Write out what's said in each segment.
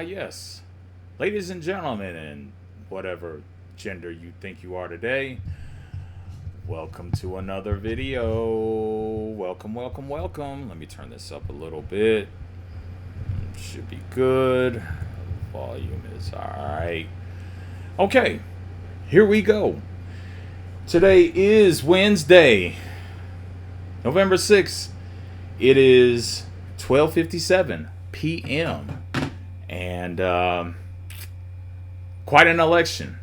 Yes. Ladies and gentlemen, and whatever gender you think you are today, welcome to another video. Welcome, welcome, welcome. Let me turn this up a little bit. Should be good. Volume is alright. Okay, here we go. Today is Wednesday, November 6th. It is 12:57 p.m. And quite an election.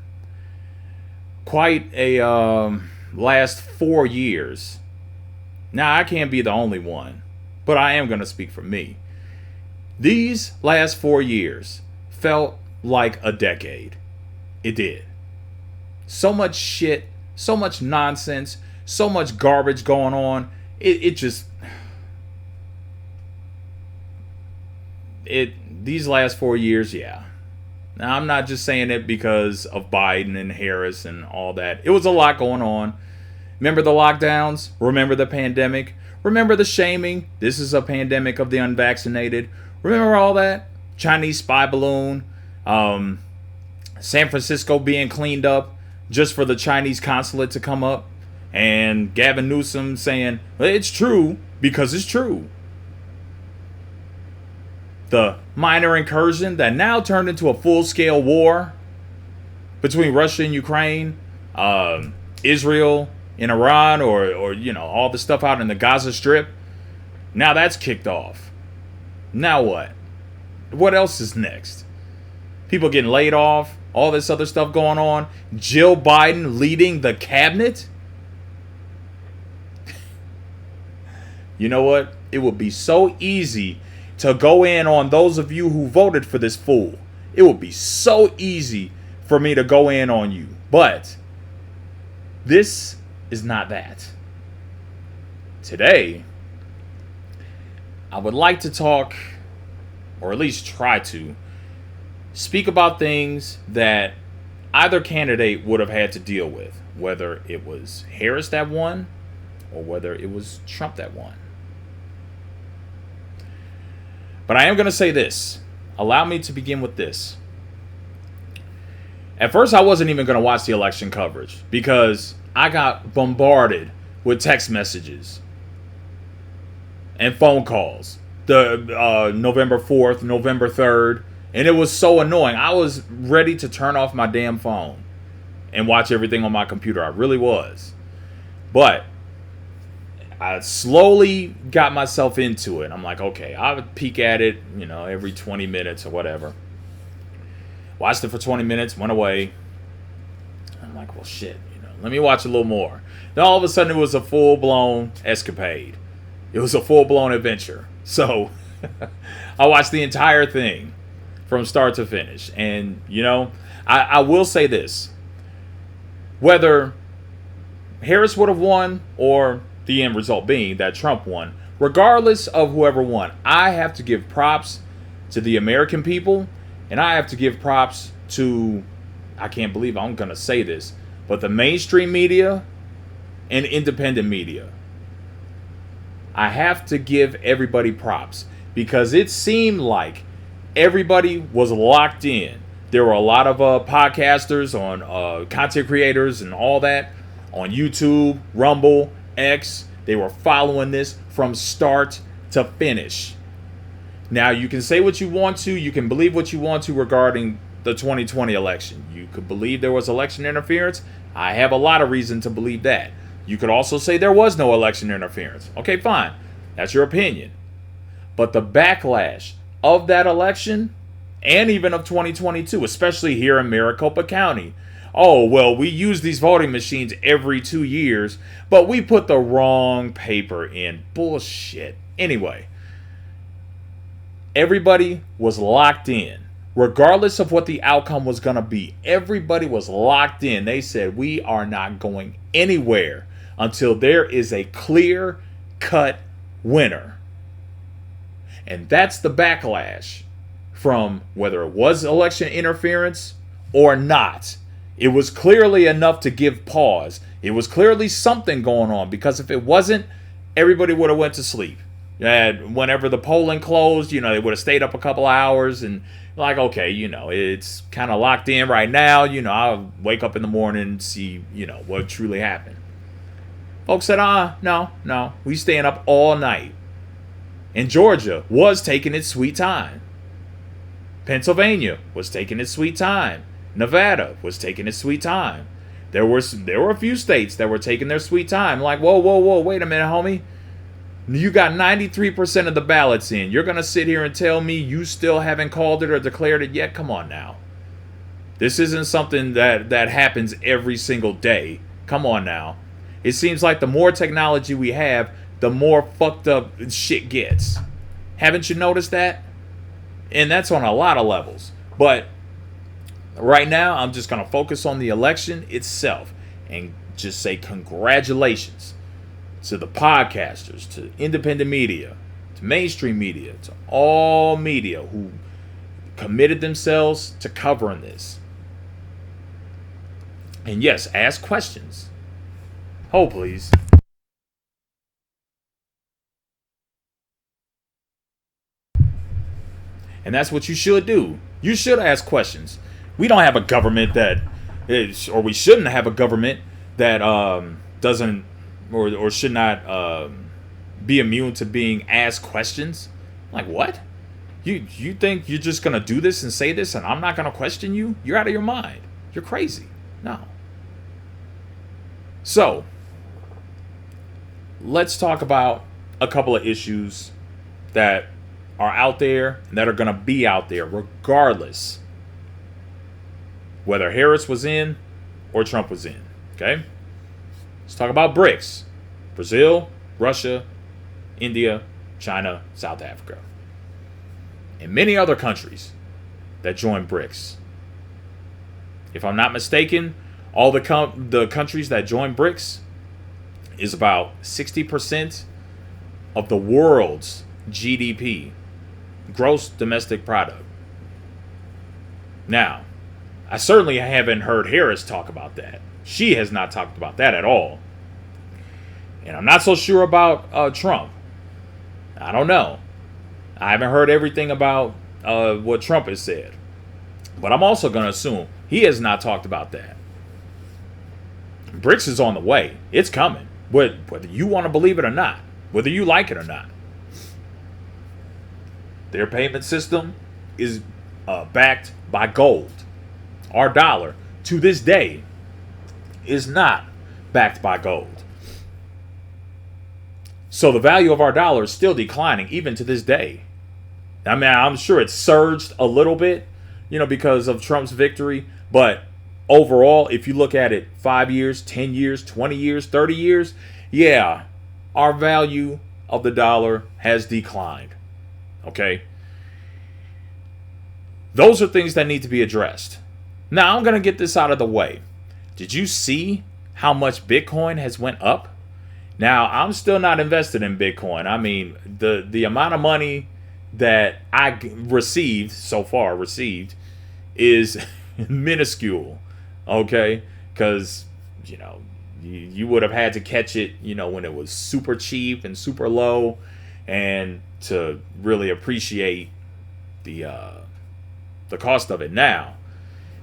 Quite a last 4 years. Now, I can't be the only one, but I am going to speak for me. These last 4 years felt like a decade. It did. So much shit, so much nonsense, so much garbage going on. These last 4 years, yeah. Now, I'm not just saying it because of Biden and Harris and all that. It was a lot going on. Remember the lockdowns? Remember the pandemic? Remember the shaming? This is a pandemic of the unvaccinated. Remember all that? Chinese spy balloon. San Francisco being cleaned up just for the Chinese consulate to come up. And Gavin Newsom saying, well, it's true because it's true. The minor incursion that now turned into a full-scale war between Russia and Ukraine, Israel and Iran, or all the stuff out in the Gaza Strip. Now that's kicked off. Now what? What else is next? People getting laid off, all this other stuff going on. Jill Biden leading the cabinet. You know what? It would be so easy to go in on those of you who voted for this fool. It would be so easy for me to go in on you. But this is not that. Today, I would like to talk, or at least try to, speak about things that either candidate would have had to deal with. Whether it was Harris that won, or whether it was Trump that won. But I am going to say this. Allow me to begin with this. At first, I wasn't even going to watch the election coverage because I got bombarded with text messages and phone calls. The November 4th, November 3rd, and it was so annoying. I was ready to turn off my damn phone and watch everything on my computer. I really was. But I slowly got myself into it. I'm like, okay, I would peek at it, every 20 minutes or whatever. Watched it for 20 minutes, went away. I'm like, well, shit, let me watch a little more. Then all of a sudden, it was a full-blown escapade. It was a full-blown adventure. So I watched the entire thing from start to finish. And, I will say this. Whether Harris would have won or the end result being that Trump won, regardless of whoever won, I have to give props to the American people, and I have to give props to, I can't believe I'm going to say this, but the mainstream media and independent media. I have to give everybody props because it seemed like everybody was locked in. There were a lot of podcasters on content creators and all that on YouTube, Rumble, X. They were following this from start to finish. Now, you can say what you want to. You can believe what you want to regarding the 2020 election. You could believe there was election interference. I have a lot of reason to believe that. You could also say there was no election interference. Okay, fine. That's your opinion. But the backlash of that election, and even of 2022, especially here in Maricopa County. Oh, well, we use these voting machines every 2 years, but we put the wrong paper in. Bullshit. Anyway, everybody was locked in. Regardless of what the outcome was going to be, everybody was locked in. They said, we are not going anywhere until there is a clear-cut winner. And that's the backlash from whether it was election interference or not. It was clearly enough to give pause. It was clearly something going on, because if it wasn't, everybody would have went to sleep. And whenever the polling closed, they would have stayed up a couple hours and like, okay, it's kind of locked in right now. I'll wake up in the morning and see, what truly happened. Folks said, no, we staying up all night. And Georgia was taking its sweet time. Pennsylvania was taking its sweet time. Nevada was taking its sweet time. There were a few states that were taking their sweet time. Like, whoa, wait a minute, homie. You got 93% of the ballots in. You're going to sit here and tell me you still haven't called it or declared it yet? Come on now. This isn't something that happens every single day. Come on now. It seems like the more technology we have, the more fucked up shit gets. Haven't you noticed that? And that's on a lot of levels. But right now, I'm just going to focus on the election itself and just say congratulations to the podcasters, to independent media, to mainstream media, to all media who committed themselves to covering this. And yes, ask questions. Hold, please. And that's what you should do. You should ask questions. We don't have a government that is, or we shouldn't have a government that doesn't or should not be immune to being asked questions. Like, what? You think you're just gonna do this and say this and I'm not gonna question you? You're out of your mind. You're crazy. No. So let's talk about a couple of issues that are out there and that are going to be out there regardless whether Harris was in or Trump was in. Okay? Let's talk about BRICS. Brazil, Russia, India, China, South Africa, and many other countries that joined BRICS. If I'm not mistaken, all the countries that joined BRICS is about 60% of the world's GDP, gross domestic product. Now, I certainly haven't heard Harris talk about that. She has not talked about that at all. And I'm not so sure about Trump. I don't know. I haven't heard everything about what Trump has said. But I'm also going to assume he has not talked about that. BRICS is on the way. It's coming. Whether you want to believe it or not. Whether you like it or not. Their payment system is backed by gold. Our dollar, to this day, is not backed by gold. So the value of our dollar is still declining even to this day. I mean, I'm sure it surged a little bit, because of Trump's victory. But overall, if you look at it 5 years, 10 years, 20 years, 30 years, yeah, our value of the dollar has declined. Okay? Those are things that need to be addressed. Now, I'm going to get this out of the way. Did you see how much Bitcoin has went up? Now, I'm still not invested in Bitcoin. I mean, the amount of money that I received is minuscule. Okay? Because, you would have had to catch it, when it was super cheap and super low, and to really appreciate the cost of it now.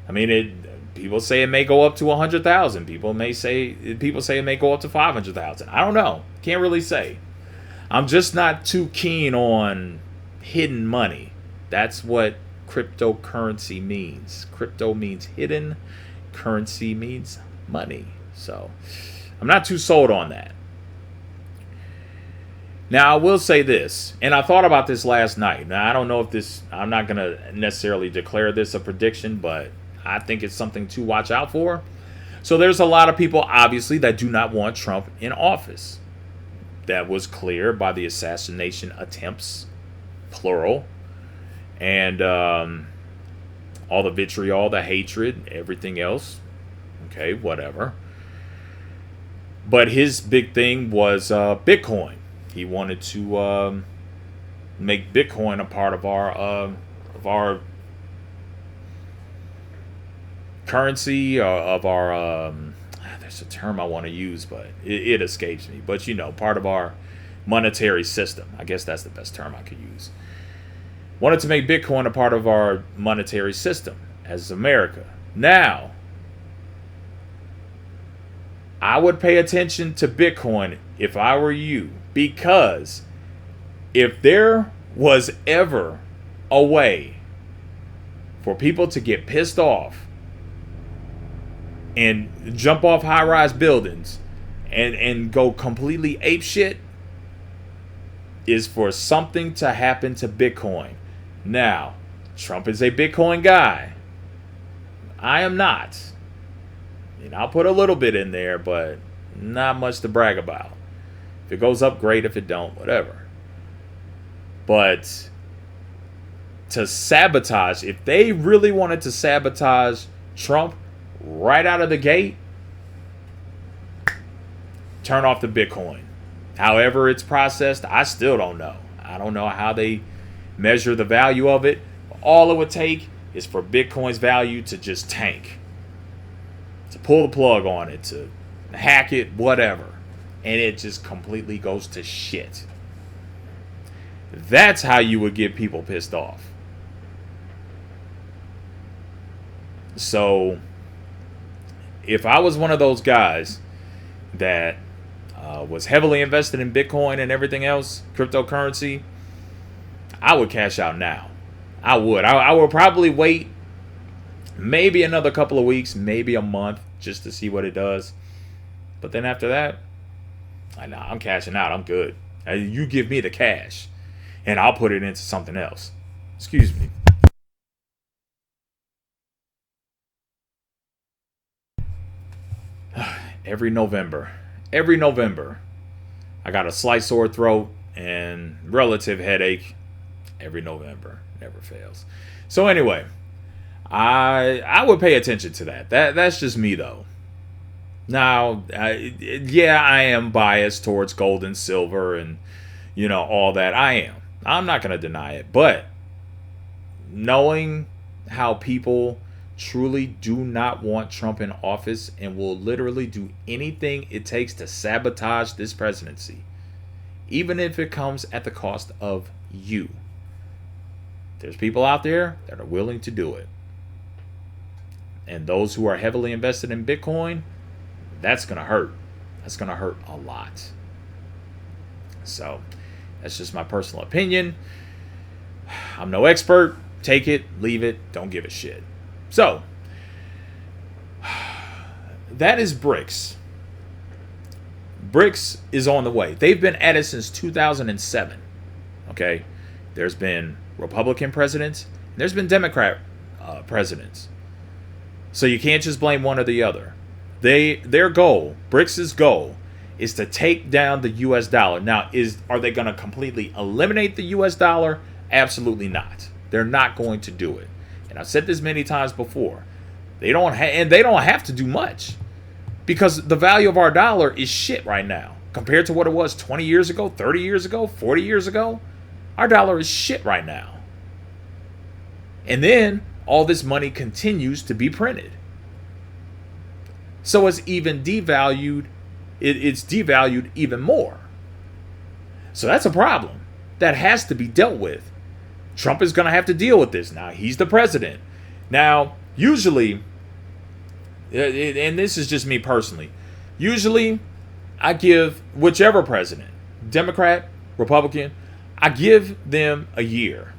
I mean, people say it may go up to 100,000. People say it may go up to 500,000. I don't know. Can't really say. I'm just not too keen on hidden money. That's what cryptocurrency means. Crypto means hidden. Currency means money. So I'm not too sold on that. Now, I will say this, and I thought about this last night. Now, I don't know if I'm not going to necessarily declare this a prediction, but I think it's something to watch out for. So there's a lot of people, obviously, that do not want Trump in office. That was clear by the assassination attempts, plural, and all the vitriol, the hatred, everything else. Okay, whatever. But his big thing was Bitcoin. He wanted to make Bitcoin a part of our currency, of our there's a term I want to use, but it escapes me. But part of our monetary system. I guess that's the best term I could use. Wanted to make Bitcoin a part of our monetary system as America. Now, I would pay attention to Bitcoin if I were you, because if there was ever a way for people to get pissed off and jump off high-rise buildings and go completely apeshit, is for something to happen to Bitcoin. Now, Trump is a Bitcoin guy. I am not. And I'll put a little bit in there, but not much to brag about. If it goes up, great. If it don't, whatever. But to sabotage, if they really wanted to sabotage Trump right out of the gate, turn off the Bitcoin. However it's processed, I still don't know. I don't know how they measure the value of it. All it would take is for Bitcoin's value to just tank. To pull the plug on it, to hack it, whatever. And it just completely goes to shit. That's how you would get people pissed off. So, if I was one of those guys that was heavily invested in Bitcoin and everything else, cryptocurrency, I would cash out now. I would. I would probably wait maybe another couple of weeks, maybe a month, just to see what it does. But then after that, I'm cashing out. I'm good. You give me the cash, and I'll put it into something else. Excuse me. Every November, I got a slight sore throat and relative headache. Every November, never fails. So anyway, I would pay attention to that. That's just me though. Now, yeah, I am biased towards gold and silver and all that. I am. I'm not gonna deny it. But knowing how people truly do not want Trump in office and will literally do anything it takes to sabotage this presidency, even if it comes at the cost of you. There's people out there that are willing to do it. And those who are heavily invested in Bitcoin, that's going to hurt. That's going to hurt a lot. So, that's just my personal opinion. I'm no expert. Take it, leave it, don't give a shit. So, that is BRICS. BRICS is on the way. They've been at it since 2007. Okay? There's been Republican presidents, and there's been Democrat presidents. So you can't just blame one or the other. Their goal, BRICS' goal, is to take down the U.S. dollar. Now, are they going to completely eliminate the U.S. dollar? Absolutely not. They're not going to do it. And I've said this many times before. They don't have to do much, because the value of our dollar is shit right now compared to what it was 20 years ago, 30 years ago, 40 years ago. Our dollar is shit right now. And then all this money continues to be printed. So it's even devalued. It's devalued even more. So that's a problem that has to be dealt with. Trump is going to have to deal with this. Now, he's the president. Now, usually, and this is just me personally, usually I give whichever president, Democrat, Republican, I give them a year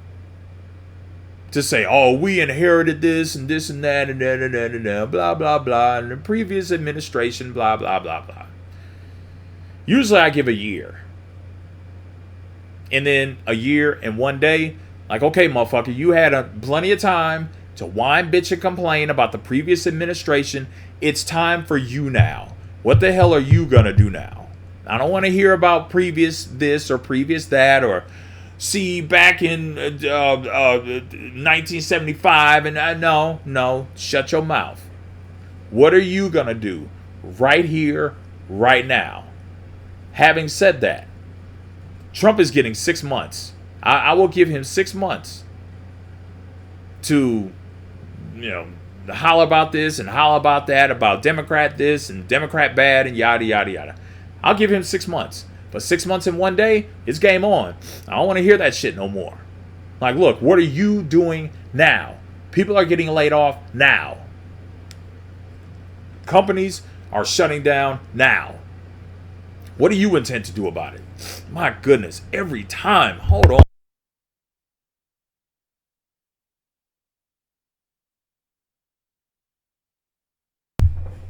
to say, oh, we inherited this and that and that and that, blah, blah, blah, and the previous administration, blah, blah, blah, blah. Usually I give a year. And then a year and 1 day, like, okay, motherfucker, you had plenty of time to whine, bitch, and complain about the previous administration. It's time for you now. What the hell are you going to do now? I don't want to hear about previous this or previous that, or see back in 1975. And no, shut your mouth. What are you going to do right here, right now? Having said that, Trump is getting 6 months. I will give him 6 months to, holler about this and holler about that, about Democrat this and Democrat bad and yada, yada, yada. I'll give him 6 months. But 6 months and 1 day, it's game on. I don't want to hear that shit no more. Like, look, what are you doing now? People are getting laid off now. Companies are shutting down now. What do you intend to do about it? My goodness, every time. Hold on.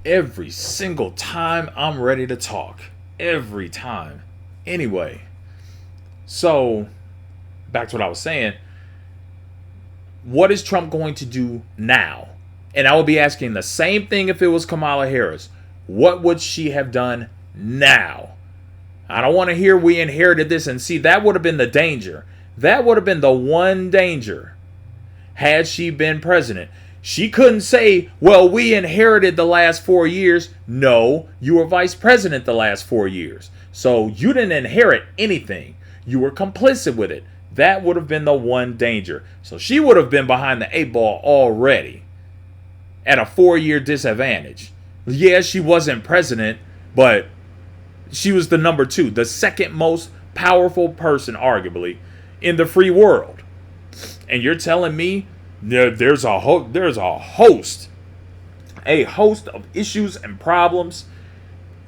Every single time I'm ready to talk. Every time. Anyway, so back to what I was saying. What is Trump going to do now? And I would be asking the same thing if it was Kamala Harris. What would she have done now? I don't want to hear we inherited this. And see, that would have been the danger. That would have been the one danger had she been president. She couldn't say, well, we inherited the last 4 years. No, you were vice president the last 4 years. So you didn't inherit anything. You were complicit with it. That would have been the one danger. So she would have been behind the 8 ball already at a 4-year disadvantage. Yeah, she wasn't president, but she was the number 2, the second most powerful person, arguably, in the free world. And you're telling me there's a host of issues and problems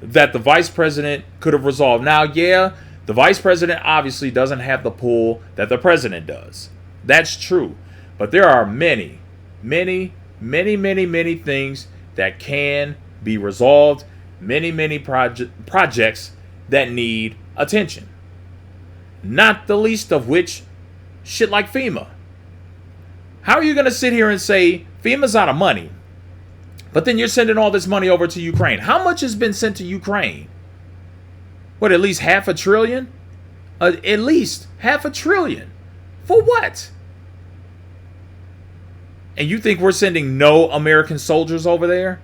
that the vice president could have resolved. Now, yeah, the vice president obviously doesn't have the pull that the president does. That's true. But there are many things that can be resolved. Many projects that need attention. Not the least of which, shit like FEMA. How are you going to sit here and say FEMA's out of money, but then you're sending all this money over to Ukraine? How much has been sent to Ukraine? What, at least $500 billion? At least $500 billion. For what? And you think we're sending no American soldiers over there?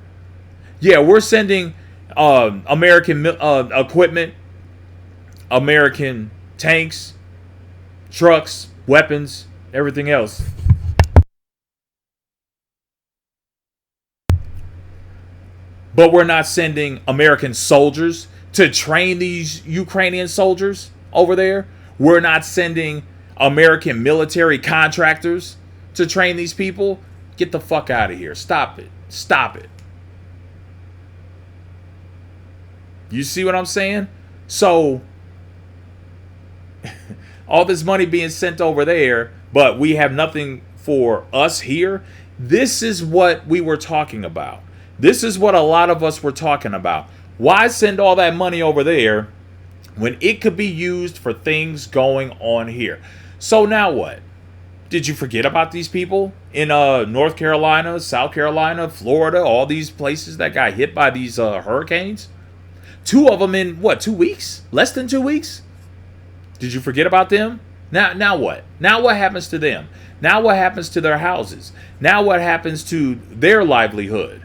Yeah, we're sending American equipment, American tanks, trucks, weapons, everything else. But we're not sending American soldiers to train these Ukrainian soldiers over there. We're not sending American military contractors to train these people. Get the fuck out of here. Stop it. Stop it. You see what I'm saying? So, all this money being sent over there, but we have nothing for us here. This is what we were talking about. This is what a lot of us were talking about. Why send all that money over there when it could be used for things going on here? So now what? Did you forget about these people in North Carolina, South Carolina, Florida, all these places that got hit by these hurricanes? 2 of them in, what, 2 weeks? Less than 2 weeks? Did you forget about them? Now what? Now what happens to them? Now what happens to their houses? Now what happens to their livelihood?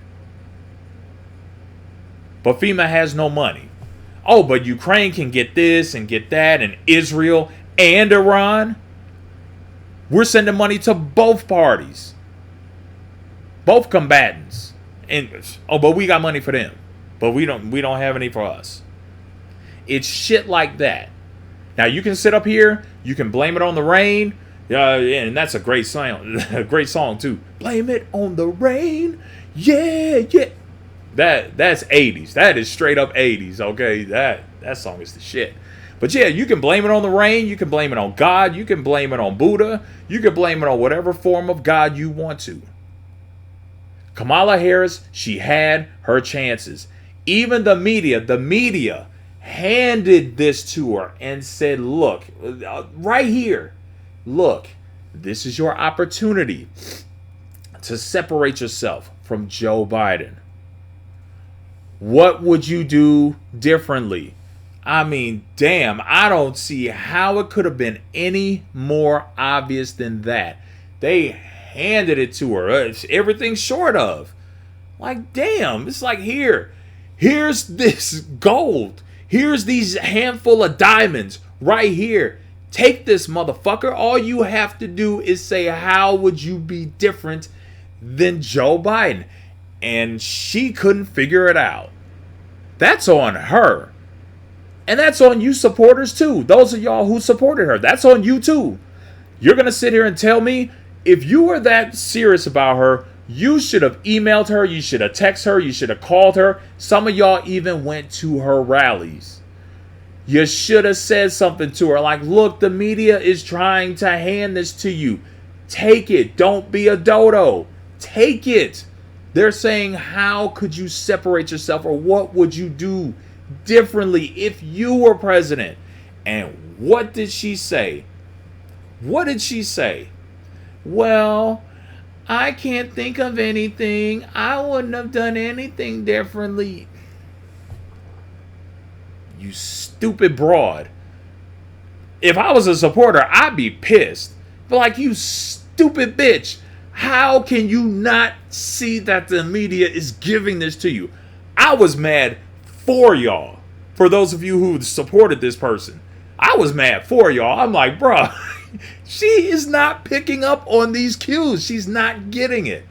But FEMA has no money. Oh, but Ukraine can get this and get that, and Israel and Iran. We're sending money to both parties. Both combatants. And but we got money for them. But we don't have any for us. It's shit like that. Now you can sit up here, you can blame it on the rain. And that's a great song, too. Blame it on the rain. Yeah. That's 80s. That is straight up 80s, okay? That song is the shit. But yeah, you can blame it on the rain, you can blame it on God, you can blame it on Buddha, you can blame it on whatever form of God you want to. Kamala Harris, she had her chances. Even the media handed this to her and said, look, right here, look, this is your opportunity to separate yourself from Joe Biden. What would you do differently? I mean, damn, I don't see how it could have been any more obvious than that. They handed it to her. It's everything short of. Like, damn, it's like, here's this gold. Here's these handful of diamonds right here. Take this, motherfucker. All you have to do is say, how would you be different than Joe Biden? And she couldn't figure it out. That's on her. And that's on you supporters too. Those of y'all who supported her, that's on you too. You're going to sit here and tell me, if you were that serious about her, you should have emailed her, you should have texted her, you should have called her. Some of y'all even went to her rallies. You should have said something to her like, look, the media is trying to hand this to you. Take it. Don't be a dodo. Take it. They're saying, how could you separate yourself, or what would you do differently if you were president? And what did she say? What did she say? Well, I can't think of anything. I wouldn't have done anything differently. You stupid broad. If I was a supporter, I'd be pissed. But like, you stupid bitch. How can you not see that the media is giving this to you? I was mad for y'all. For those of you who supported this person, I was mad for y'all. I'm like, bruh, she is not picking up on these cues. She's not getting it.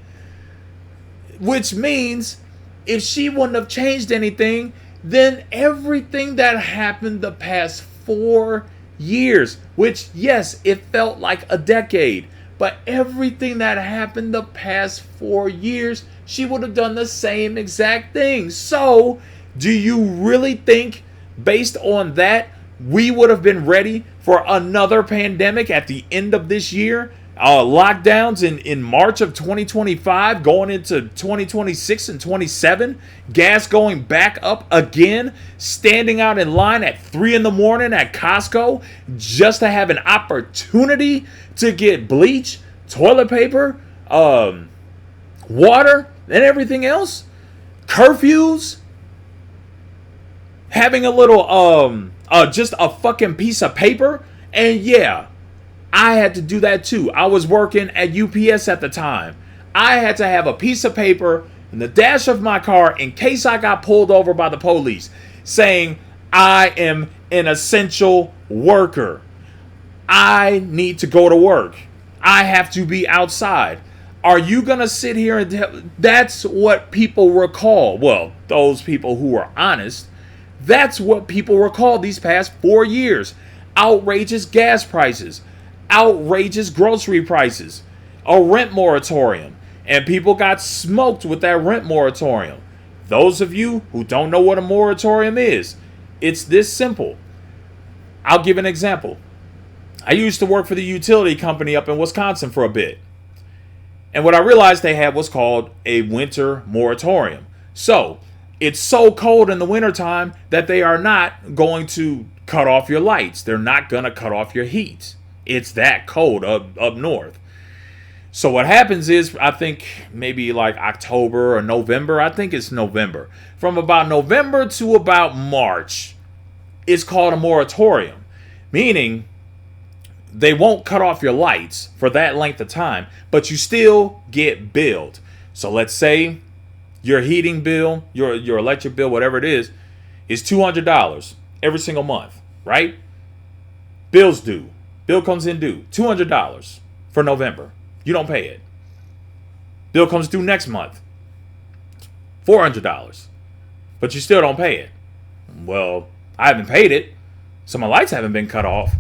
Which means if she wouldn't have changed anything, then everything that happened the past 4 years, which, yes, it felt like a decade, but everything that happened the past 4 years, she would have done the same exact thing. So, do you really think, based on that, we would have been ready for another pandemic at the end of this year? Lockdowns in March of 2025, going into 2026 and 27, gas going back up again, standing out in line at 3 in the morning at Costco just to have an opportunity to get bleach, toilet paper, water, and everything else. Curfews. Having a little, just a fucking piece of paper. And yeah, I had to do that too. I was working at UPS at the time. I had to have a piece of paper in the dash of my car in case I got pulled over by the police saying I am an essential worker. I need to go to work. I have to be outside. Are you going to sit here and tell? That's what people recall. Well, those people who are honest, that's what people recall these past 4 years. Outrageous gas prices. Outrageous grocery prices, a rent moratorium, and people got smoked with that rent moratorium. Those of you who don't know what a moratorium is, it's this simple. I'll give an example. I used to work for the utility company up in Wisconsin for a bit, and what I realized they had was called a winter moratorium. So it's so cold in the wintertime that they are not going to cut off your lights. They're not going to cut off your heat. It's that cold up north. So what happens is, I think maybe like October or November. I think it's November. From about November to about March, it's called a moratorium. Meaning, they won't cut off your lights for that length of time, but you still get billed. So let's say your heating bill, your electric bill, whatever it is $200 every single month, right? Bills due. Bill comes in due, $200 for November. You don't pay it. Bill comes due next month, $400, but you still don't pay it. Well, I haven't paid it, so my lights haven't been cut off.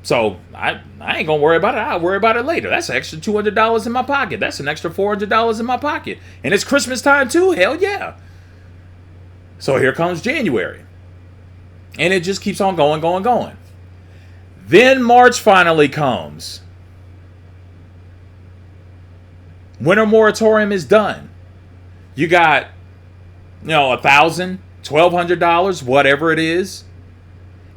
So I ain't gonna worry about it. I'll worry about it later. That's an extra $200 in my pocket. That's an extra $400 in my pocket. And it's Christmas time too. Hell yeah. So here comes January. And it just keeps on going. Then March finally comes. Winter moratorium is done. You got, $1,000, $1,200, whatever it is.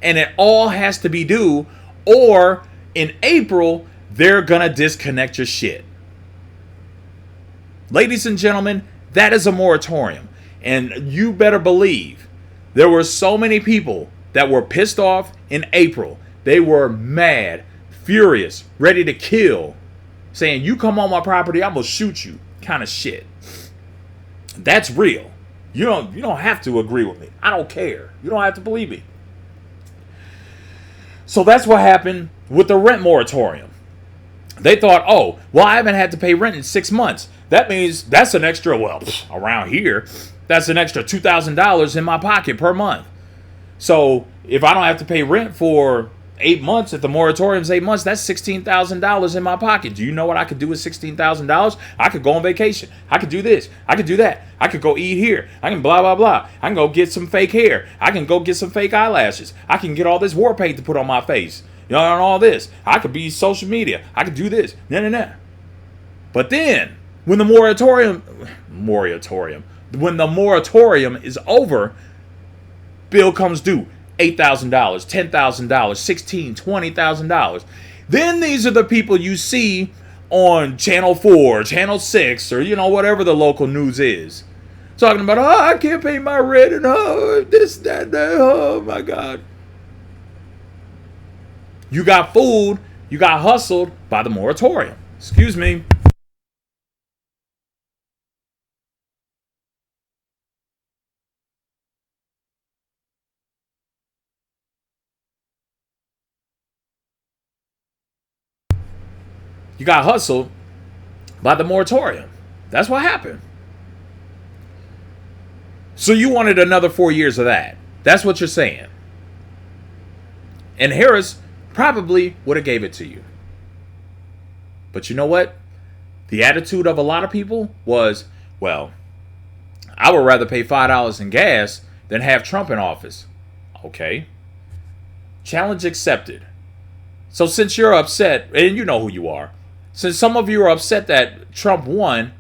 And it all has to be due, or in April, they're gonna disconnect your shit. Ladies and gentlemen, that is a moratorium. And you better believe there were so many people that were pissed off in April. They were mad, furious, ready to kill, saying, you come on my property, I'm gonna shoot you, kind of shit. That's real. You don't have to agree with me. I don't care. You don't have to believe me. So that's what happened with the rent moratorium. They thought, oh, well, I haven't had to pay rent in 6 months. That means that's an extra, well, around here, that's an extra $2,000 in my pocket per month. So if I don't have to pay rent for 8 months, if the moratorium's 8 months, that's $16,000 in my pocket. Do you know what I could do with $16,000? I could go on vacation. I could do this. I could do that. I could go eat here. I can blah, blah, blah. I can go get some fake hair. I can go get some fake eyelashes. I can get all this war paint to put on my face. You know, and all this. I could be social media. I could do this. No. But then, when the moratorium is over, bill comes due. $8,000, $10,000, $16,000, $20,000. Then these are the people you see on Channel 4, Channel 6, or, you know, whatever the local news is. Talking about, oh, I can't pay my rent, and oh, this, that, oh my God. You got fooled, you got hustled by the moratorium. Excuse me. You got hustled by the moratorium. That's what happened. So you wanted another 4 years of that. That's what you're saying. And Harris probably would have gave it to you. But you know what? The attitude of a lot of people was, well, I would rather pay $5 in gas than have Trump in office. Okay. Challenge accepted. So since you're upset, and you know who you are, since some of you are upset that Trump won,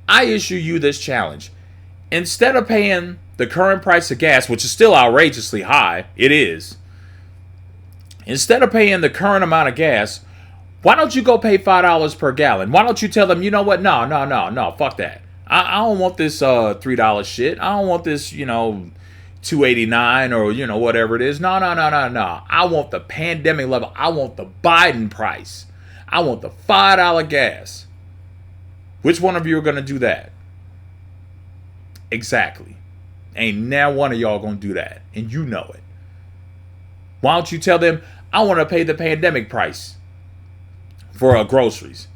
I issue you this challenge. Instead of paying the current price of gas, which is still outrageously high, it is. Instead of paying the current amount of gas, why don't you go pay $5 per gallon? Why don't you tell them, you know what? No, fuck that. I don't want this $3 shit. I don't want this, you know, $2.89 or, you know, whatever it is. No. I want the pandemic level. I want the Biden price. I want the $5 gas. Which one of you are going to do that? Exactly. Ain't now one of y'all going to do that. And you know it. Why don't you tell them, I want to pay the pandemic price for groceries.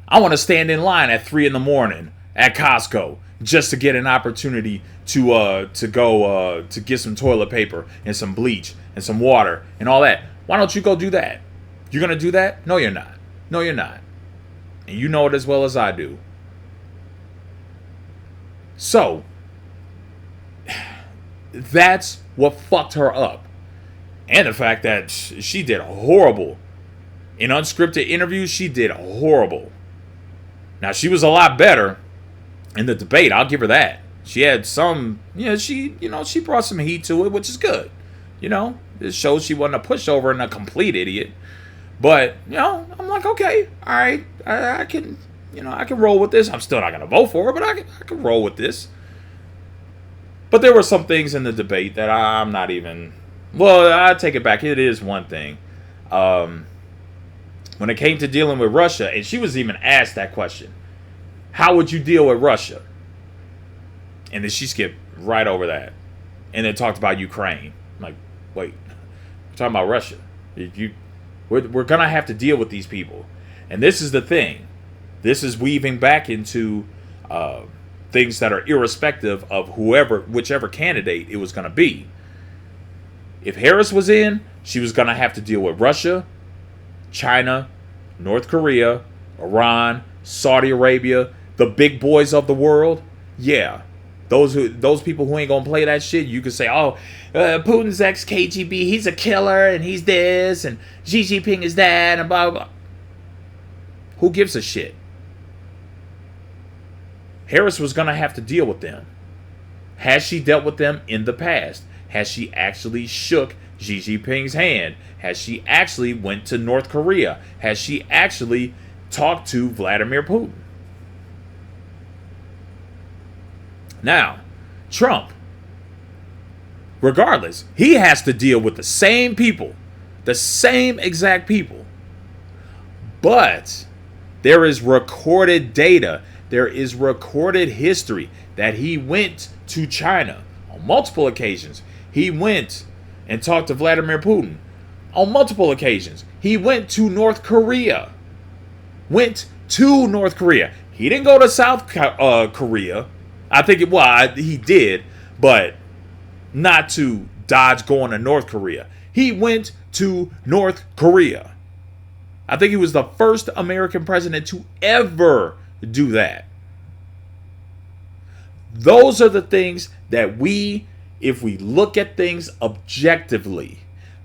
I want to stand in line at 3 a.m. at Costco just to get an opportunity to go to get some toilet paper and some bleach and some water and all that. Why don't you go do that? You're going to do that? No, you're not. No, you're not. And you know it as well as I do. So, that's what fucked her up. And the fact that she did horrible. In unscripted interviews, she did horrible. Now, she was a lot better in the debate. I'll give her that. She had some, she brought some heat to it, which is good. This shows she wasn't a pushover and a complete idiot. But, I'm like, okay, all right, I can roll with this. I'm still not going to vote for her, but I can roll with this. But there were some things in the debate that I'm not even... Well, I take it back. It is one thing. When it came to dealing with Russia, and she was even asked that question, how would you deal with Russia? And then she skipped right over that. And then talked about Ukraine. I'm like, wait, we're talking about Russia. We're going to have to deal with these people. And this is the thing. This is weaving back into things that are irrespective of whichever candidate it was going to be. If Harris was in, she was going to have to deal with Russia, China, North Korea, Iran, Saudi Arabia, the big boys of the world. Yeah, those people who ain't going to play that shit, you could say, oh, Putin's ex-KGB, he's a killer, and he's this, and Xi Jinping is that, and blah, blah, blah. Who gives a shit? Harris was going to have to deal with them. Has she dealt with them in the past? Has she actually shook Xi Jinping's hand? Has she actually went to North Korea? Has she actually talked to Vladimir Putin? Now, Trump, regardless, he has to deal with the same people, the same exact people. But there is recorded data, there is recorded history that he went to China on multiple occasions. He went and talked to Vladimir Putin on multiple occasions. He went to North Korea went to North Korea. He didn't go to South Korea. I think he did, but not to dodge going to North Korea. He went to North Korea. I think he was the first American president to ever do that. Those are the things that if we look at things objectively,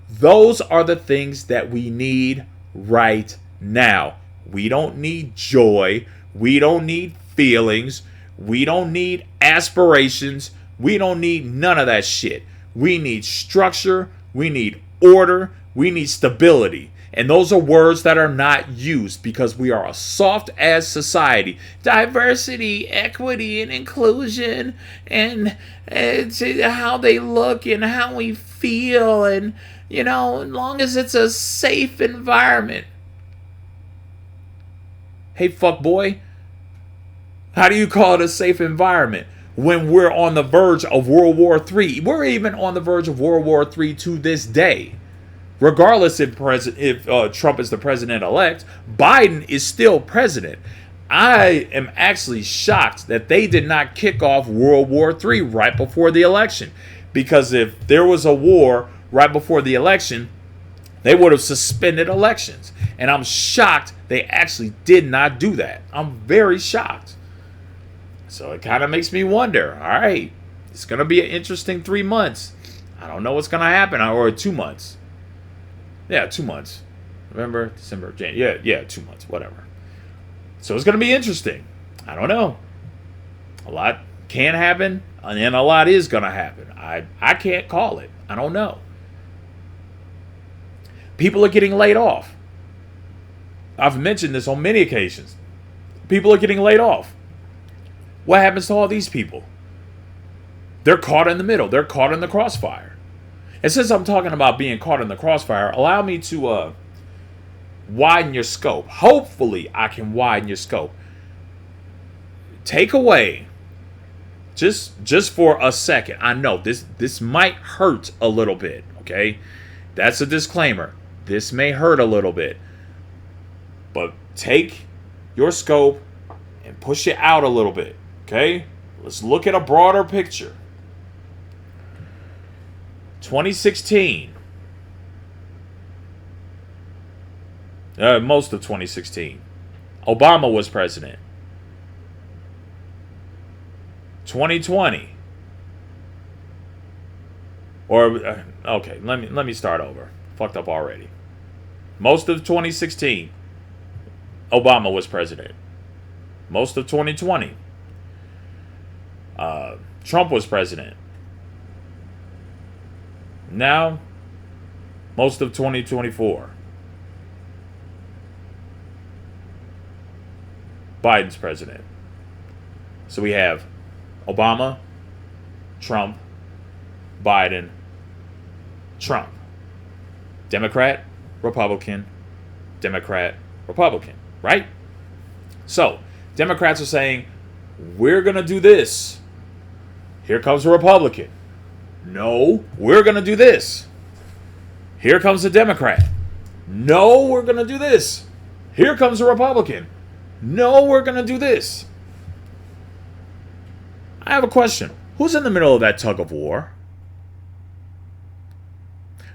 those are the things that we need right now. We don't need joy. We don't need feelings. We don't need aspirations. We don't need none of that shit. We need structure. We need order. We need stability. And those are words that are not used because we are a soft-ass society. Diversity, equity, and inclusion, and how they look and how we feel, and, as long as it's a safe environment. Hey, fuckboy, how do you call it a safe environment when we're on the verge of World War III? We're even on the verge of World War III to this day. Regardless if Trump is the president-elect, Biden is still president. I am actually shocked that they did not kick off World War III right before the election. Because if there was a war right before the election, they would have suspended elections. And I'm shocked they actually did not do that. I'm very shocked. So it kind of makes me wonder, all right, it's going to be an interesting 3 months. I don't know what's going to happen, or 2 months. Yeah, 2 months. November, December, January. Yeah, 2 months, whatever. So it's going to be interesting. I don't know. A lot can happen, and a lot is going to happen. I can't call it. I don't know. People are getting laid off. I've mentioned this on many occasions. People are getting laid off. What happens to all these people? They're caught in the middle. They're caught in the crossfire. And since I'm talking about being caught in the crossfire, allow me to widen your scope. Hopefully, I can widen your scope. Take away, just for a second. I know this might hurt a little bit, okay? That's a disclaimer. This may hurt a little bit. But take your scope and push it out a little bit, okay? Let's look at a broader picture. 2016. Most of 2016. Obama was president. 2020. Okay, let me start over. Fucked up already. Most of 2016, Obama was president. Most of 2020, Trump was president. Now, most of 2024, Biden's president. So we have Obama, Trump, Biden, Trump. Democrat, Republican, Democrat, Republican, right? So, Democrats are saying, we're going to do this. Here comes a Republican. No, we're going to do this. Here comes a Democrat. No, we're going to do this. Here comes a Republican. No, we're going to do this. I have a question. Who's in the middle of that tug of war?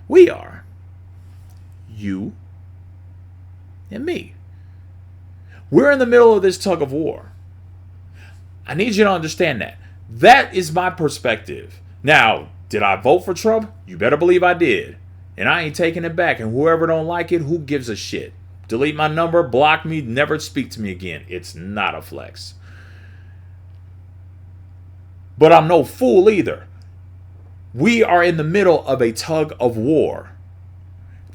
We are. You and me. We're in the middle of this tug of war. I need you to understand that. That is my perspective. Now, did I vote for Trump? You better believe I did. And I ain't taking it back. And whoever don't like it, who gives a shit? Delete my number, block me, never speak to me again. It's not a flex. But I'm no fool either. We are in the middle of a tug of war.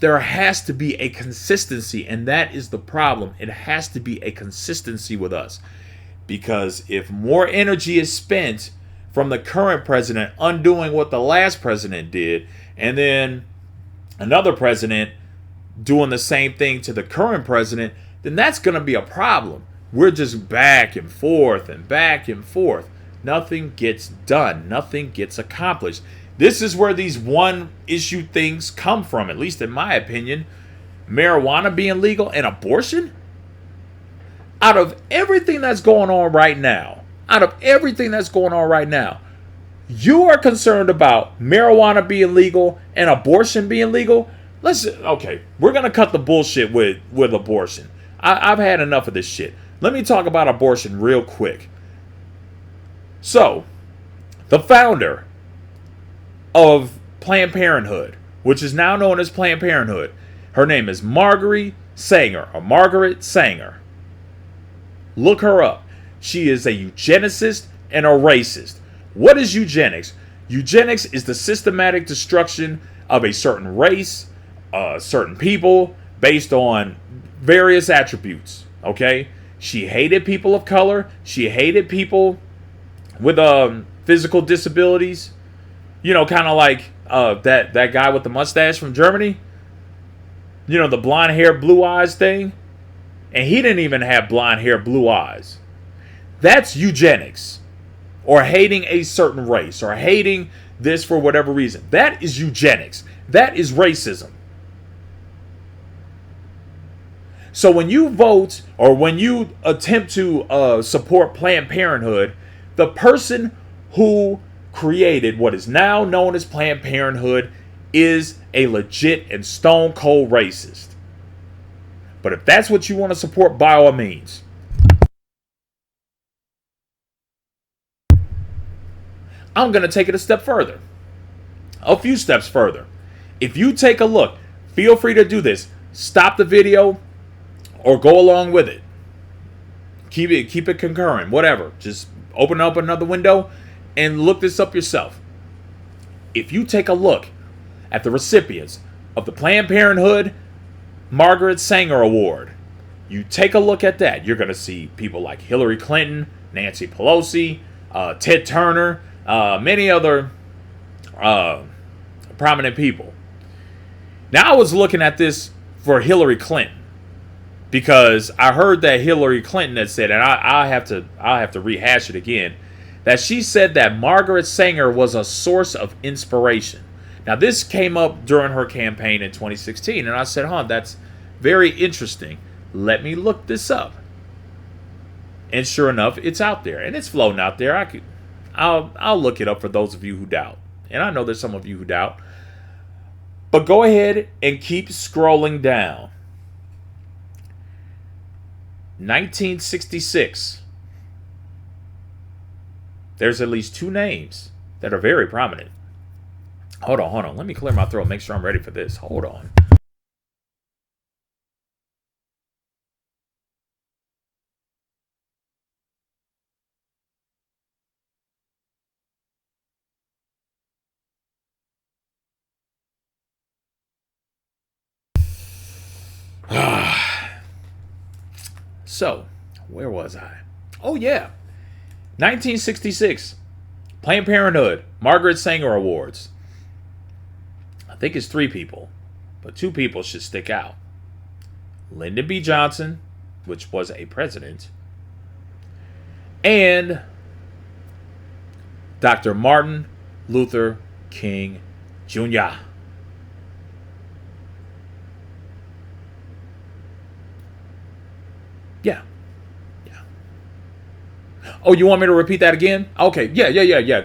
There has to be a consistency, and that is the problem. It has to be a consistency with us. Because if more energy is spent from the current president undoing what the last president did, and then another president doing the same thing to the current president, then that's going to be a problem. We're just back and forth and back and forth. Nothing gets done. Nothing gets accomplished. This is where these one-issue things come from, at least in my opinion. Marijuana being legal and abortion? Out of everything that's going on right now, you are concerned about marijuana being legal and abortion being legal. Okay, we're going to cut the bullshit with abortion. I've had enough of this shit. Let me talk about abortion real quick. So, the founder of Planned Parenthood, which is now known as Planned Parenthood, her name is Margaret Sanger. Look her up. She is a eugenicist and a racist. What is eugenics? Eugenics is the systematic destruction of a certain race, certain people, based on various attributes. Okay? She hated people of color. She hated people with physical disabilities. You know, kind of like that guy with the mustache from Germany. You know, the blonde hair, blue eyes thing. And he didn't even have blonde hair, blue eyes. That's eugenics. Or hating a certain race. Or hating this for whatever reason. That is eugenics. That is racism. So when you vote or when you attempt to support Planned Parenthood, the person who created what is now known as Planned Parenthood is a legit and stone cold racist. But if that's what you want to support, by all means. I'm going to take it a step further. A few steps further. If you take a look, feel free to do this. Stop the video or go along with it. Keep it concurrent, whatever. Just open up another window and look this up yourself. If you take a look at the recipients of the Planned Parenthood Margaret Sanger Award, you take a look at that, you're going to see people like Hillary Clinton, Nancy Pelosi, Ted Turner, many other prominent people. Now, I was looking at this for Hillary Clinton because I heard that Hillary Clinton had said, and I have to rehash it again, that she said that Margaret Sanger was a source of inspiration. Now, this came up during her campaign in 2016, and I said, that's very interesting. Let me look this up. And sure enough, it's out there, and it's floating out there. I'll look it up for those of you who doubt. And I know there's some of you who doubt. But go ahead and keep scrolling down. 1966. There's at least two names that are very prominent. Hold on. Let me clear my throat. Make sure I'm ready for this. Hold on. So, where was I? Oh, yeah. 1966. Planned Parenthood Margaret Sanger Awards. I think it's 3 people, but 2 people should stick out. Lyndon B. Johnson, which was a president, and Dr. Martin Luther King Jr. Yeah. Oh, you want me to repeat that again? Okay. Yeah.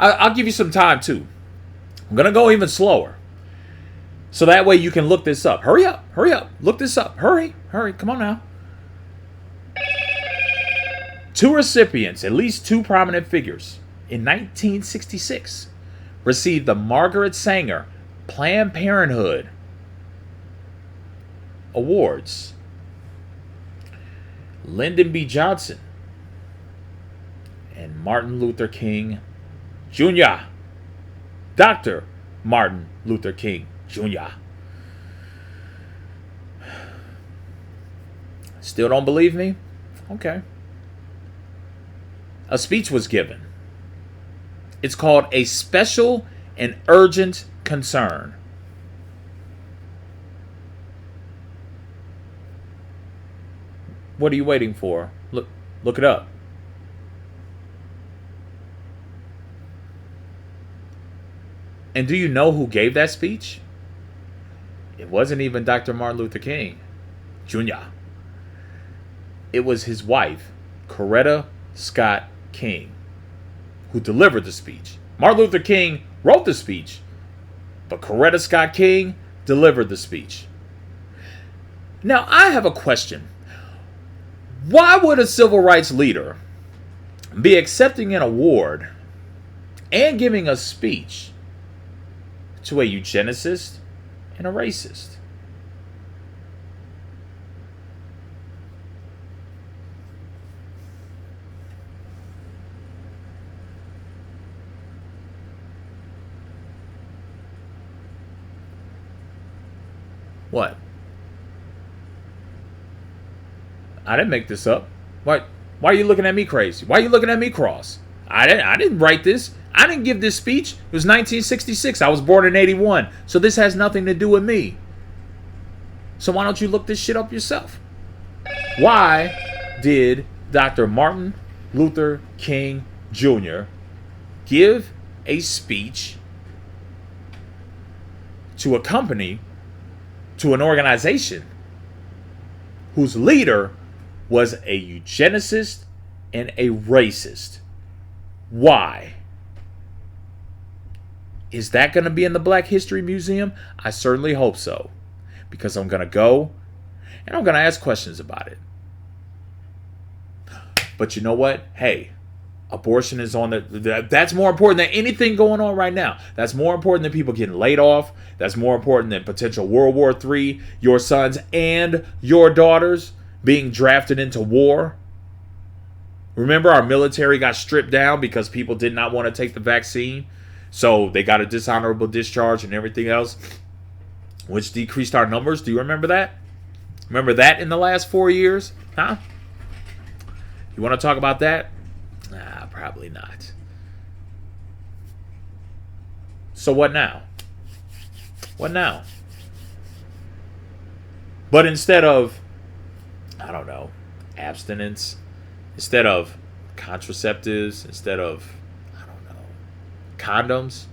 I'll give you some time too. I'm gonna go even slower, so that way you can look this up. Hurry up. Look this up. Hurry. Come on now. 2 recipients, at least 2 prominent figures, in 1966 received the Margaret Sanger Planned Parenthood Awards. Lyndon B. Johnson and Martin Luther King Jr. Dr. Martin Luther King Jr. Still don't believe me? Okay. A speech was given. It's called A Special and Urgent Concern. What are you waiting for? Look it up. And do you know who gave that speech? It wasn't even Dr. Martin Luther King Jr. it was his wife, Coretta Scott King, who delivered the speech. Martin Luther King wrote the speech, but Coretta Scott King delivered the speech. Now, I have a question. Why would a civil rights leader be accepting an award and giving a speech to a eugenicist and a racist? What? I didn't make this up. Why are you looking at me crazy? Why are you looking at me cross? I didn't write this. I didn't give this speech. It was 1966. I was born in 81. So this has nothing to do with me. So why don't you look this shit up yourself? Why did Dr. Martin Luther King Jr. give a speech to a company, to an organization whose leader was a eugenicist and a racist? Why? Is that going to be in the Black History Museum? I certainly hope so. Because I'm going to go and I'm going to ask questions about it. But you know what? Hey, abortion is on that's more important than anything going on right now. That's more important than people getting laid off. That's more important than potential World War III, your sons and your daughters being drafted into war. Remember, our military got stripped down because people did not want to take the vaccine. So they got a dishonorable discharge and everything else, which decreased our numbers. Do you remember that? Remember that in the last 4 years? Huh? You want to talk about that? Nah, probably not. So what now? What now? But instead of, I don't know, abstinence, instead of contraceptives, instead of, I don't know, condoms,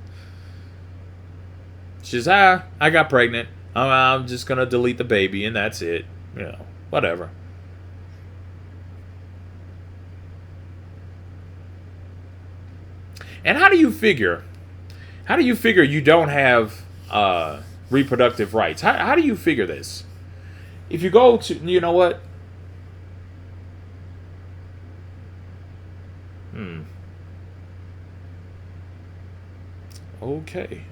she's, I got pregnant. I'm just going to delete the baby and that's it. You know, whatever. And how do you figure you don't have reproductive rights? How do you figure this? If you go to, you know what? Okay.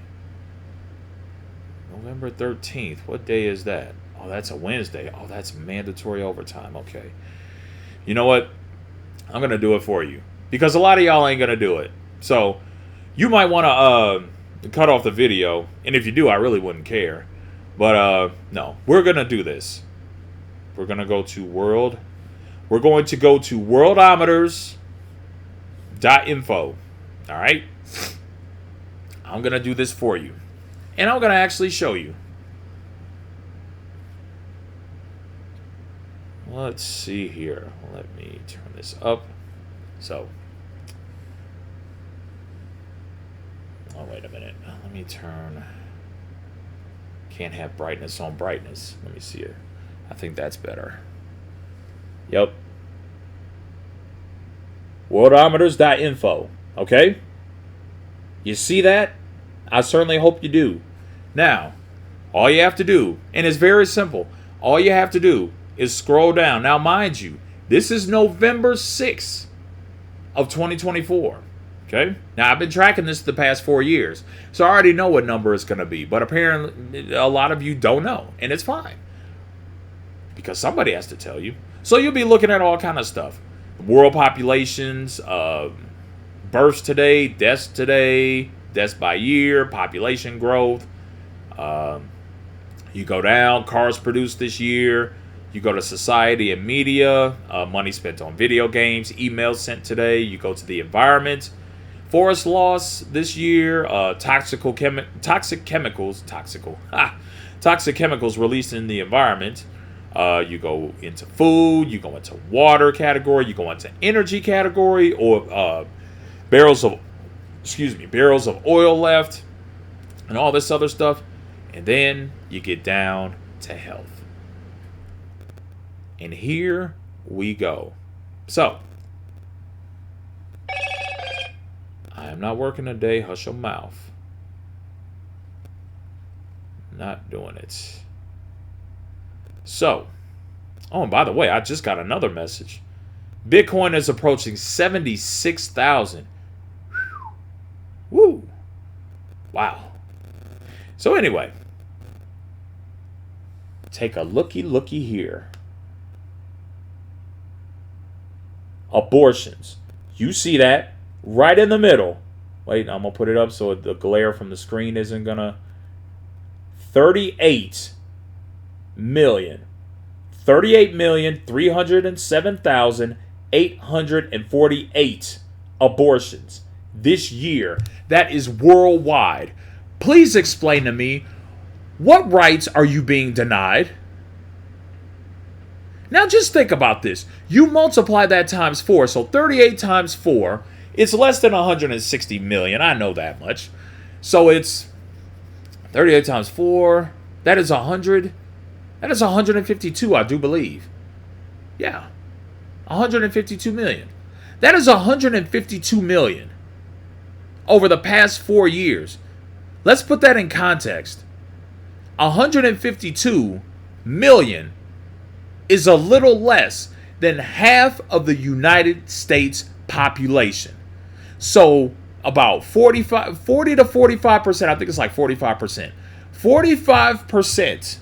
November 13th. What day is that? Oh, that's a Wednesday. Oh, that's mandatory overtime. Okay. You know what? I'm going to do it for you. Because a lot of y'all ain't going to do it. So, you might want to cut off the video. And if you do, I really wouldn't care. But, no. We're going to do this. We're going to go to world. We're going to go to worldometers.info. Alright? I'm going to do this for you. And I'm going to actually show you. Let's see here. Let me turn this up. So. Oh, wait a minute. Let me turn. Can't have brightness on brightness. Let me see it. I think that's better. Yep. Worldometers.info. Okay? You see that? I certainly hope you do. Now, all you have to do, and it's very simple, all you have to do is scroll down. Now, mind you, this is November 6th of 2024. Okay? Now, I've been tracking this the past 4 years, so I already know what number it's going to be. But apparently, a lot of you don't know, and it's fine. Because somebody has to tell you. So you'll be looking at all kind of stuff. World populations, births today, deaths today, deaths by year, population growth. You go down, cars produced this year. You go to society and media, money spent on video games, emails sent today. You go to the environment, forest loss this year, toxic chemicals released in the environment. You go into food, you go into water category, you go into energy category, or barrels of oil left, and all this other stuff. And then you get down to health. And here we go. So, I am not working today. Hush your mouth. Not doing it. So, oh, and by the way, I just got another message. Bitcoin is approaching 76,000. Woo. Wow. So anyway, take a looky here. Abortions. You see that right in the middle. Wait, I'm going to put it up so the glare from the screen isn't going to. 38,307,848 abortions this year. That is worldwide. Please explain to me, what rights are you being denied? Now just think about this. You multiply that times 4, so 38 times 4, it's less than 160 million. I know that much. So it's 38 times 4, that is 100. That is 152, I do believe. Yeah. 152 million. That is 152 million over the past 4 years. Let's put that in context. 152 million is a little less than half of the United States population. So about 40 to 45%, I think it's like 45%. 45%,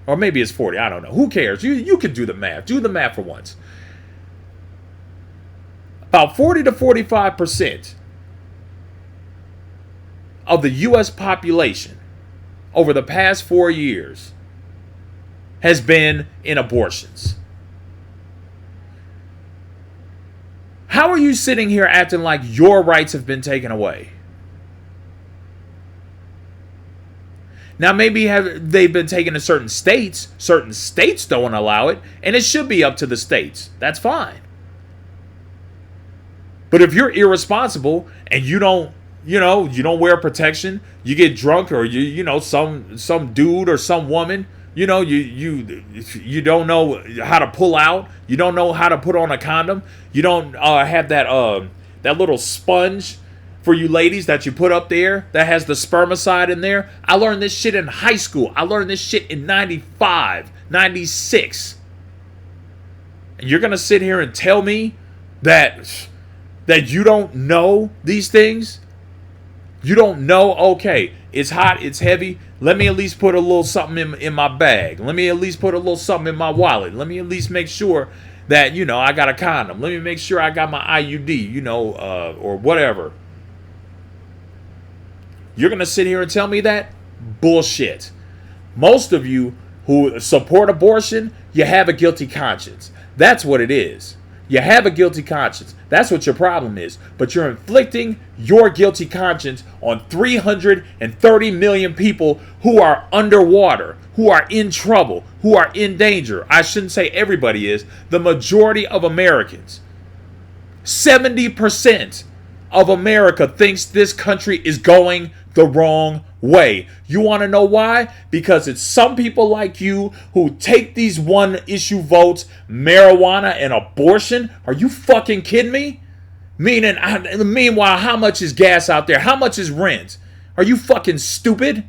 or maybe it's 40, I don't know. Who cares? You can do the math. Do the math for once. About 40 to 45% of the U.S. population over the past 4 years has been in abortions. How are you sitting here acting like your rights have been taken away? Now, maybe they've been taken to certain states. Certain states don't allow it, and it should be up to the states. That's fine. But if you're irresponsible and you don't wear protection, you get drunk, or some dude or some woman, you don't know how to pull out, you don't know how to put on a condom, you don't have that little sponge for you ladies that you put up there that has the spermicide in there. I learned this shit in high school. I learned this shit in 95, 96. And you're going to sit here and tell me that you don't know these things? You don't know, okay, it's hot, it's heavy. Let me at least put a little something in my bag. Let me at least put a little something in my wallet. Let me at least make sure that, I got a condom. Let me make sure I got my IUD, or whatever. You're going to sit here and tell me that? Bullshit. Most of you who support abortion, you have a guilty conscience. That's what it is. You have a guilty conscience. That's what your problem is. But you're inflicting your guilty conscience on 330 million people who are underwater, who are in trouble, who are in danger. I shouldn't say everybody is. The majority of Americans. 70% of America thinks this country is going the wrong way. You want to know why? Because it's some people like you who take these one issue votes, marijuana and abortion. Are you fucking kidding me? Meanwhile, how much is gas out there? How much is rent? Are you fucking stupid?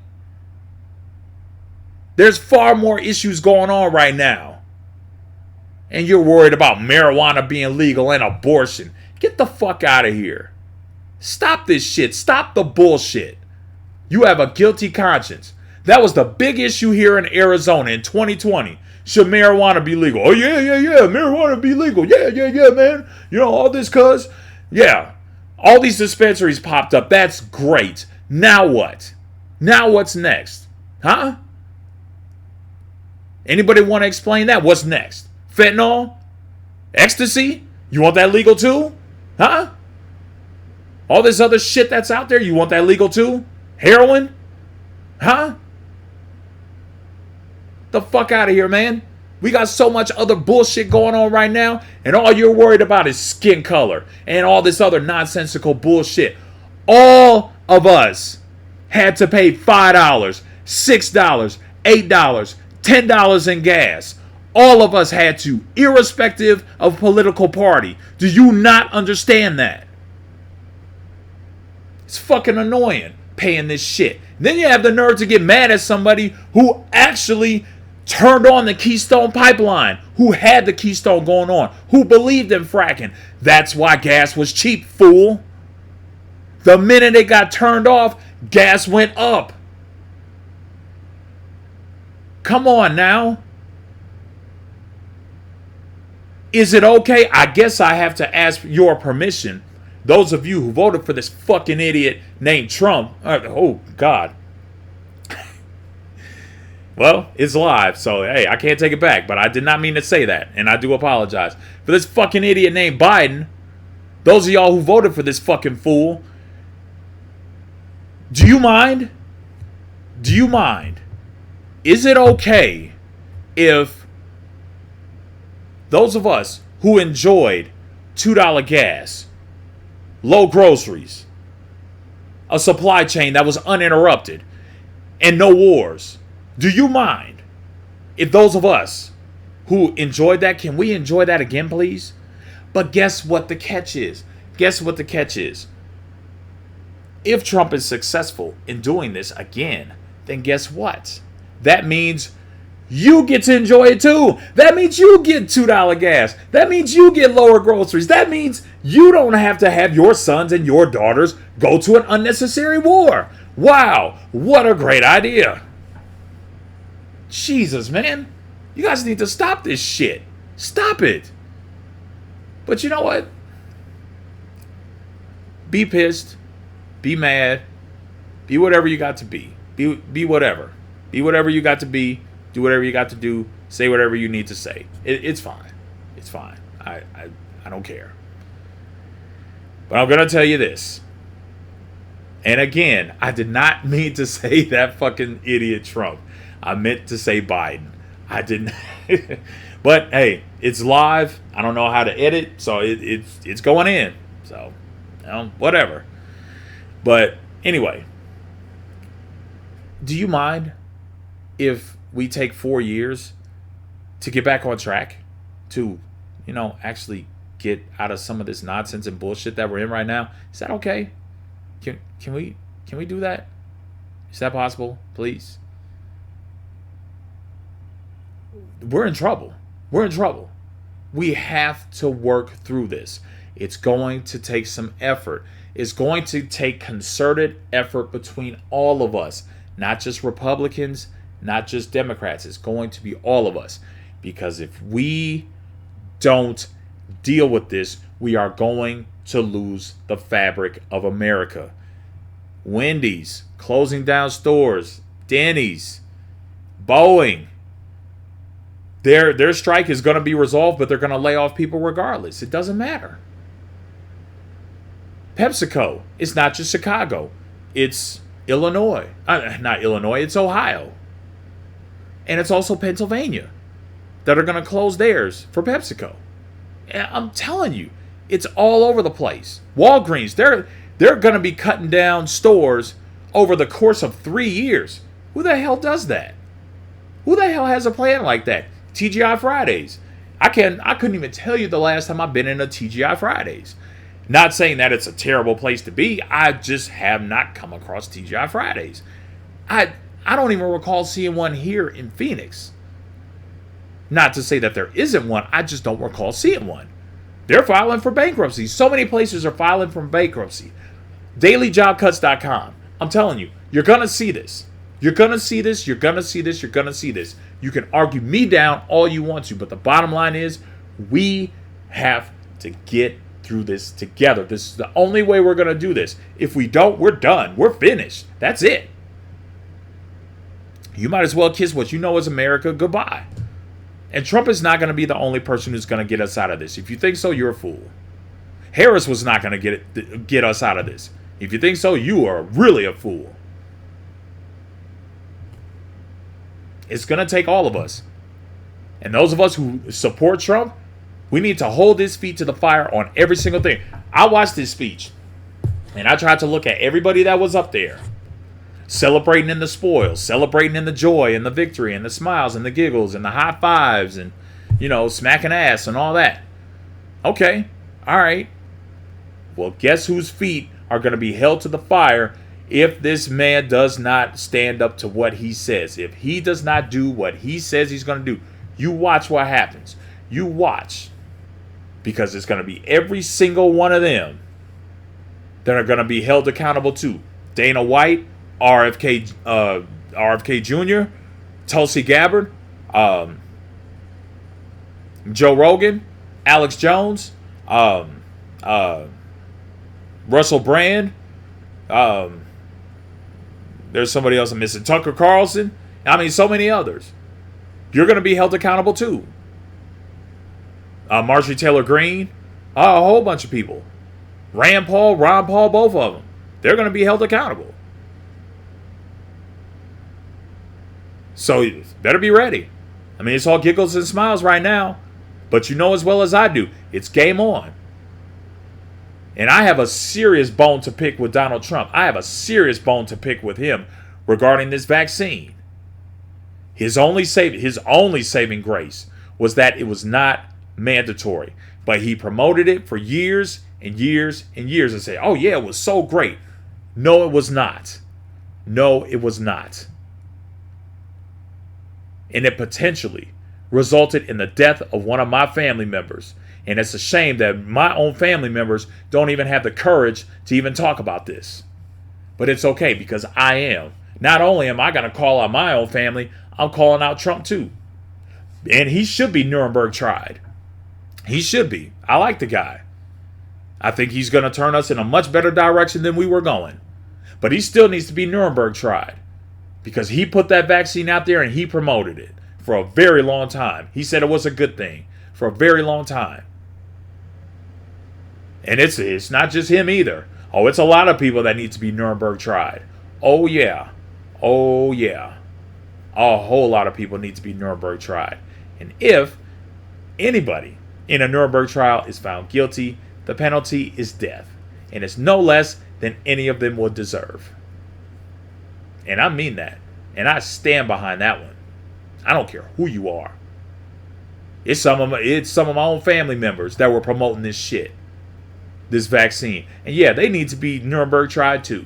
There's far more issues going on right now. And you're worried about marijuana being legal and abortion. Get the fuck out of here. Stop this shit. Stop the bullshit. You have a guilty conscience. That was the big issue here in Arizona in 2020. Should marijuana be legal? Oh, yeah. Marijuana be legal. Yeah, man. All this cuz. Yeah. All these dispensaries popped up. That's great. Now what? Now what's next? Huh? Anybody want to explain that? What's next? Fentanyl? Ecstasy? You want that legal too? Huh? All this other shit that's out there, you want that legal too? Heroin? Huh? The fuck out of here, man. We got so much other bullshit going on right now, and all you're worried about is skin color and all this other nonsensical bullshit. All of us had to pay $5, $6, $8, $10 in gas. All of us had to, irrespective of political party. Do you not understand that? It's fucking annoying paying this shit. Then you have the nerve to get mad at somebody who actually turned on the Keystone Pipeline, who had the Keystone going on, who believed in fracking. That's why gas was cheap, fool. The minute it got turned off, gas went up. Come on now. Is it okay? I guess I have to ask your permission. Those of you who voted for this fucking idiot named Trump. Oh, God. Well, it's live, so hey, I can't take it back. But I did not mean to say that, and I do apologize. For this fucking idiot named Biden, those of y'all who voted for this fucking fool, do you mind? Do you mind? Is it okay if those of us who enjoyed $2 gas, low groceries, a supply chain that was uninterrupted, and no wars, do you mind if those of us who enjoyed that, can we enjoy that again, please? But guess what the catch is? Guess what the catch is? If Trump is successful in doing this again, then guess what? That means you get to enjoy it too. That means you get $2 gas. That means you get lower groceries. That means you don't have to have your sons and your daughters go to an unnecessary war. Wow, what a great idea. Jesus, man. You guys need to stop this shit. Stop it. But you know what? Be pissed. Be mad. Be whatever you got to be. Be whatever. Be whatever you got to be. Do whatever you got to do. Say whatever you need to say. It's fine. It's fine. I don't care. But I'm going to tell you this. And again, I did not mean to say that fucking idiot Trump. I meant to say Biden. I didn't. But hey, it's live. I don't know how to edit. So it's going in. So, whatever. But anyway. Do you mind if we take 4 years to get back on track, to, actually get out of some of this nonsense and bullshit that we're in right now? Is that okay? Can we do that? Is that possible? Please. We're in trouble. We're in trouble. We have to work through this. It's going to take some effort. It's going to take concerted effort between all of us. Not just Republicans, not just Democrats. It's going to be all of us. Because if we don't deal with this, we are going to lose the fabric of America. Wendy's closing down stores. Denny's. Boeing. Their strike is going to be resolved, but they're going to lay off people regardless. It doesn't matter. PepsiCo. It's not just Chicago. It's Illinois. Not Illinois, it's Ohio. And it's also Pennsylvania that are going to close theirs for PepsiCo. And I'm telling you, it's all over the place. Walgreens, they're going to be cutting down stores over the course of 3 years. Who the hell does that? Who the hell has a plan like that? TGI Fridays. I couldn't even tell you the last time I've been in a TGI Fridays. Not saying that it's a terrible place to be. I just have not come across TGI Fridays. I don't even recall seeing one here in Phoenix. Not to say that there isn't one. I just don't recall seeing one. They're filing for bankruptcy. So many places are filing for bankruptcy. DailyJobCuts.com. I'm telling you, you're going to see this. You're going to see this. You're going to see this. You're going to see this. You can argue me down all you want to, but the bottom line is we have to get through this together. This is the only way we're going to do this. If we don't, we're done. We're finished. That's it. You might as well kiss what you know as America goodbye. And Trump is not going to be the only person who's going to get us out of this. If you think so, you're a fool. Harris was not going to get us out of this. If you think so, you are really a fool. It's going to take all of us. And those of us who support Trump, we need to hold his feet to the fire on every single thing. I watched his speech, and I tried to look at everybody that was up there, celebrating in the spoils, celebrating in the joy and the victory and the smiles and the giggles and the high fives and smacking ass and all that. Okay, all right. Well, guess whose feet are going to be held to the fire if this man does not stand up to what he says? If he does not do what he says he's going to do, you watch what happens. You watch. Because it's going to be every single one of them that are going to be held accountable to. Dana White, RFK Jr., Tulsi Gabbard, Joe Rogan, Alex Jones, Russell Brand. There's somebody else I'm missing. Tucker Carlson. I mean, so many others. You're going to be held accountable too. Marjorie Taylor Greene. A whole bunch of people. Ron Paul, both of them. They're going to be held accountable. So you better be ready. I mean, it's all giggles and smiles right now. But you know as well as I do, it's game on. And I have a serious bone to pick with Donald Trump. I have a serious bone to pick with him regarding this vaccine. His only saving grace was that it was not mandatory. But he promoted it for years and years and years and said, oh yeah, it was so great. No, it was not. No, it was not. And it potentially resulted in the death of one of my family members. And it's a shame that my own family members don't even have the courage to even talk about this. But it's okay because I am. Not only am I going to call out my own family, I'm calling out Trump too. And he should be Nuremberg tried. He should be. I like the guy. I think he's going to turn us in a much better direction than we were going. But he still needs to be Nuremberg tried. Because he put that vaccine out there and he promoted it for a very long time. He said it was a good thing for a very long time. And it's not just him either. Oh, it's a lot of people that need to be Nuremberg tried. Oh, yeah. Oh, yeah. A whole lot of people need to be Nuremberg tried. And if anybody in a Nuremberg trial is found guilty, the penalty is death. And it's no less than any of them would deserve. And I mean that. And I stand behind that one. I don't care who you are. It's some of my own family members that were promoting this shit. This vaccine. And yeah, they need to be Nuremberg tried too.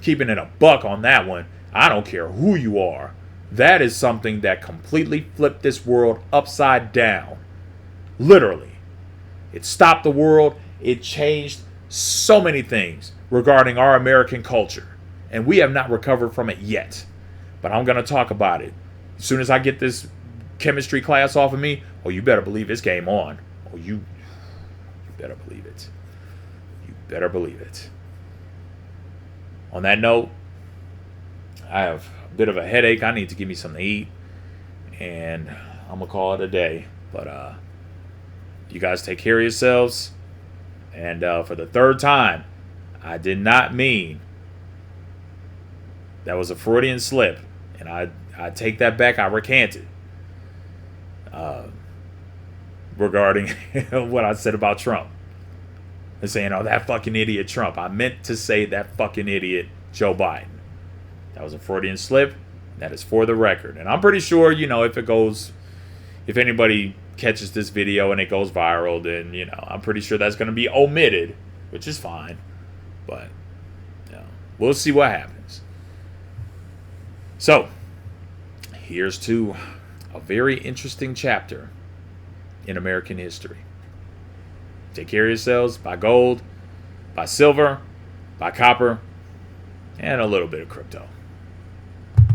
Keeping it a buck on that one. I don't care who you are. That is something that completely flipped this world upside down. Literally. It stopped the world. It changed so many things regarding our American culture. And we have not recovered from it yet. But I'm going to talk about it. As soon as I get this chemistry class off of me, oh, you better believe it's game on. Oh, you better believe it. You better believe it. On that note, I have a bit of a headache. I need to give me something to eat. And I'm going to call it a day. But you guys take care of yourselves. And for the third time, I did not mean that was a Freudian slip. And I take that back. I recant it. Regarding what I said about Trump. And saying, oh, that fucking idiot Trump. I meant to say that fucking idiot Joe Biden. That was a Freudian slip. That is for the record. And I'm pretty sure, if anybody catches this video and it goes viral, then, I'm pretty sure that's going to be omitted, which is fine. But, we'll see what happens. So, here's to a very interesting chapter in American history. Take care of yourselves. Buy gold, buy silver, buy copper, and a little bit of crypto.